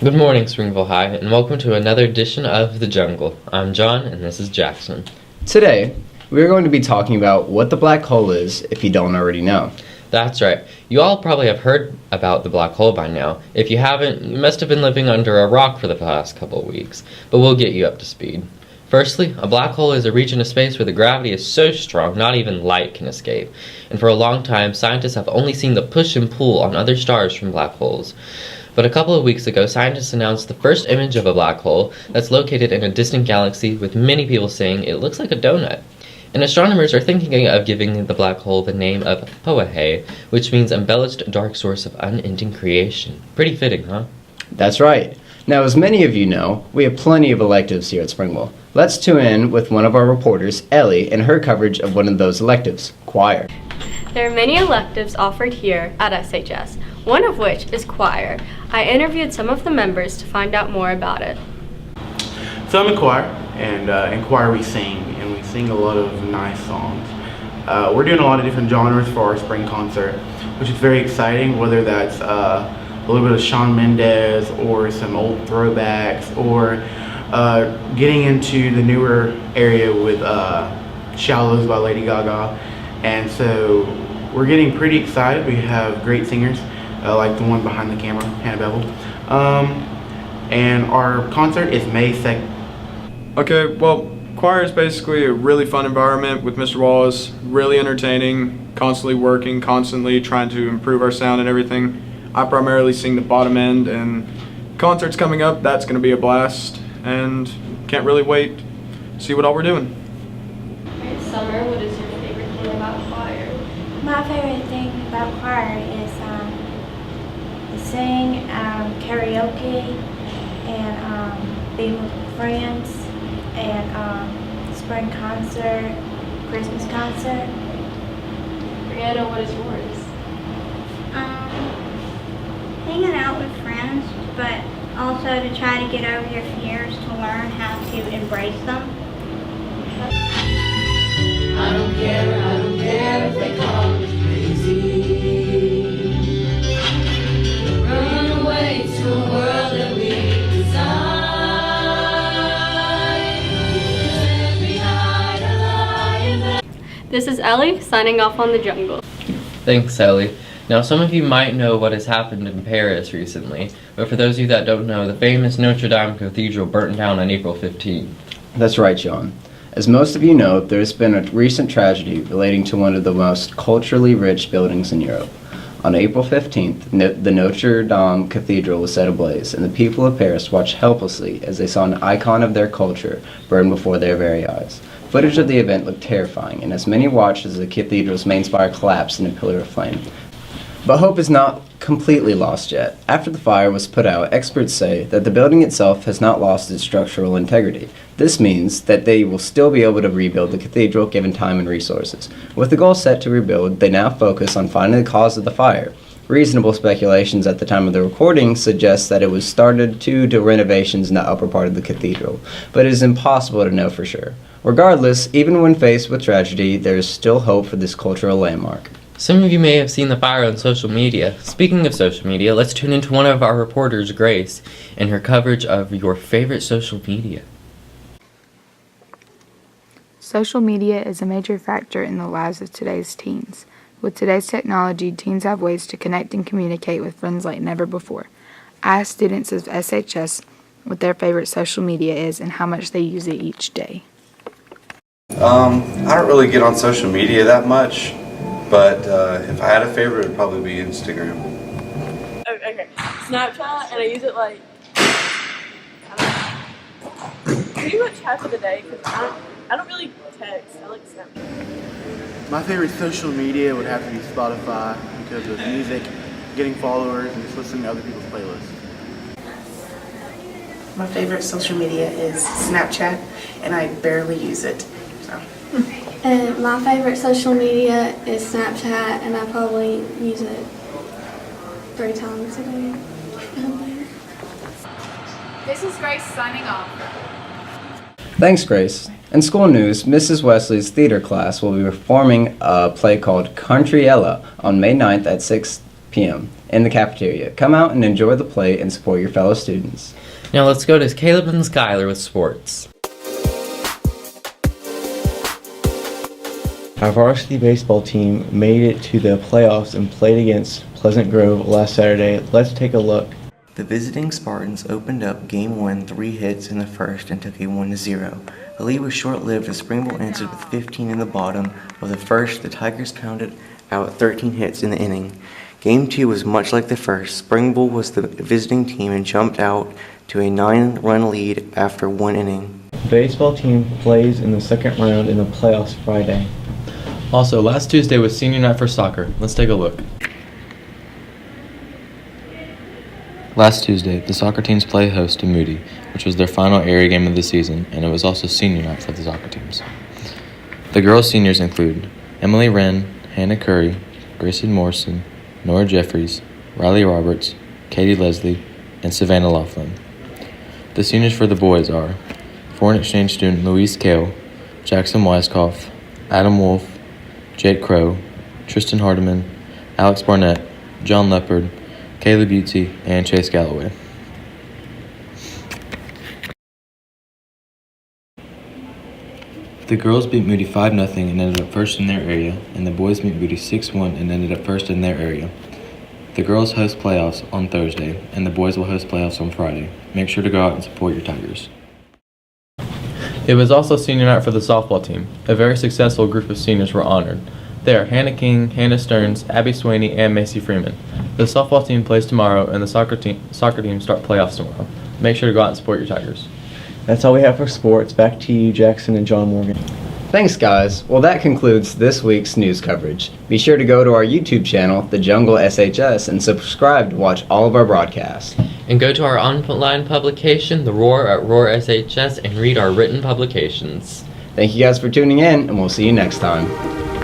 Good morning, Springville High, and welcome to another edition of The Jungle. I'm John, and this is Jackson. Today, we're going to be talking about what the black hole is, if you don't already know. That's right. You all probably have heard about the black hole by now. If you haven't, you must have been living under a rock for the past couple of weeks, but we'll get you up to speed. Firstly, a black hole is a region of space where the gravity is so strong not even light can escape. And for a long time, scientists have only seen the push and pull on other stars from black holes. But a couple of weeks ago, scientists announced the first image of a black hole that's located in a distant galaxy, with many people saying it looks like a donut. And astronomers are thinking of giving the black hole the name of Poahe, which means embellished dark source of unending creation. Pretty fitting, huh? That's right. Now, as many of you know, we have plenty of electives here at Springville. Let's tune in with one of our reporters, Ellie, and her coverage of one of those electives, choir. There are many electives offered here at SHS, one of which is choir. I interviewed some of the members to find out more about it. So I'm in choir, and in choir we sing, and we sing a lot of nice songs. We're doing a lot of different genres for our spring concert, which is very exciting, whether that's a little bit of Shawn Mendes or some old throwbacks, or getting into the newer area with Shallows by Lady Gaga. And so we're getting pretty excited. We have great singers, like the one behind the camera, Hannah Bevel. And our concert is May 2nd. Okay, well, choir is basically a really fun environment with Mr. Wallace, really entertaining, constantly working, constantly trying to improve our sound and everything. I primarily sing the bottom end, and concerts coming up, that's going to be a blast, and can't really wait to see what all we're doing. Summer, what is your favorite thing about choir? My favorite thing about choir is sing, karaoke, and being with friends, and spring concert, Christmas concert. Brianna, what is yours? Hanging out with friends, but also to try to get over your fears, to learn how to embrace them. I don't care if they call me crazy. Run away to a world that we design. Every night I lie in This is Ellie signing off on The Jungle. Thanks, Ellie. Now, some of you might know what has happened in Paris recently, but for those of you that don't know, the famous Notre Dame Cathedral burnt down on April 15th. That's right, John. As most of you know, there's been a recent tragedy relating to one of the most culturally rich buildings in Europe. On April 15th, the Notre Dame Cathedral was set ablaze, and the people of Paris watched helplessly as they saw an icon of their culture burn before their very eyes. Footage of the event looked terrifying, and as many watched as the cathedral's main spire collapsed in a pillar of flame. But hope is not completely lost yet. After the fire was put out, experts say that the building itself has not lost its structural integrity. This means that they will still be able to rebuild the cathedral given time and resources. With the goal set to rebuild, they now focus on finding the cause of the fire. Reasonable speculations at the time of the recording suggest that it was started due to renovations in the upper part of the cathedral, but it is impossible to know for sure. Regardless, even when faced with tragedy, there is still hope for this cultural landmark. Some of you may have seen the fire on social media. Speaking of social media, let's tune into one of our reporters, Grace, and her coverage of your favorite social media. Social media is a major factor in the lives of today's teens. With today's technology, teens have ways to connect and communicate with friends like never before. I asked students of SHS what their favorite social media is and how much they use it each day. I don't really get on social media that much. But if I had a favorite, it would probably be Instagram. Okay. Snapchat, and I use it like, pretty much half of the day, because I don't really text. I like Snapchat. My favorite social media would have to be Spotify because of music, getting followers, and just listening to other people's playlists. My favorite social media is Snapchat, and I barely use it. So. And my favorite social media is Snapchat, and I probably use it 3 times a day. This is Grace signing off. Thanks, Grace. In school news, Mrs. Wesley's theater class will be performing a play called Countryella on May 9th at 6 p.m. in the cafeteria. Come out and enjoy the play and support your fellow students. Now let's go to Caleb and Skylar with sports. Our varsity baseball team made it to the playoffs and played against Pleasant Grove last Saturday. Let's take a look. The visiting Spartans opened up Game 1 3 hits in the first and took a 1-0. The lead was short-lived as Springville answered with 15 in the bottom of the first. The Tigers pounded out 13 hits in the inning. Game 2 was much like the first. Springville was the visiting team and jumped out to a 9-run lead after 1 inning. The baseball team plays in the second round in the playoffs Friday. Also, last Tuesday was senior night for soccer. Let's take a look. Last Tuesday, the soccer teams played host to Moody, which was their final area game of the season, and it was also senior night for the soccer teams. The girls' seniors include Emily Wren, Hannah Curry, Grayson Morrison, Nora Jeffries, Riley Roberts, Katie Leslie, and Savannah Laughlin. The seniors for the boys are foreign exchange student Louise Kale, Jackson Weiskopf, Adam Wolf, Jake Crow, Tristan Hardiman, Alex Barnett, John Leopard, Caleb Butte, and Chase Galloway. The girls beat Moody 5-0 and ended up first in their area, and the boys beat Moody 6-1 and ended up first in their area. The girls host playoffs on Thursday, and the boys will host playoffs on Friday. Make sure to go out and support your Tigers. It was also senior night for the softball team. A very successful group of seniors were honored. They are Hannah King, Hannah Stearns, Abby Swaney, and Macy Freeman. The softball team plays tomorrow, and the soccer team start playoffs tomorrow. Make sure to go out and support your Tigers. That's all we have for sports. Back to you, Jackson and John Morgan. Thanks, guys. Well, that concludes this week's news coverage. Be sure to go to our YouTube channel, The Jungle SHS, and subscribe to watch all of our broadcasts. And go to our online publication, The Roar at Roar SHS, and read our written publications. Thank you guys for tuning in, and we'll see you next time.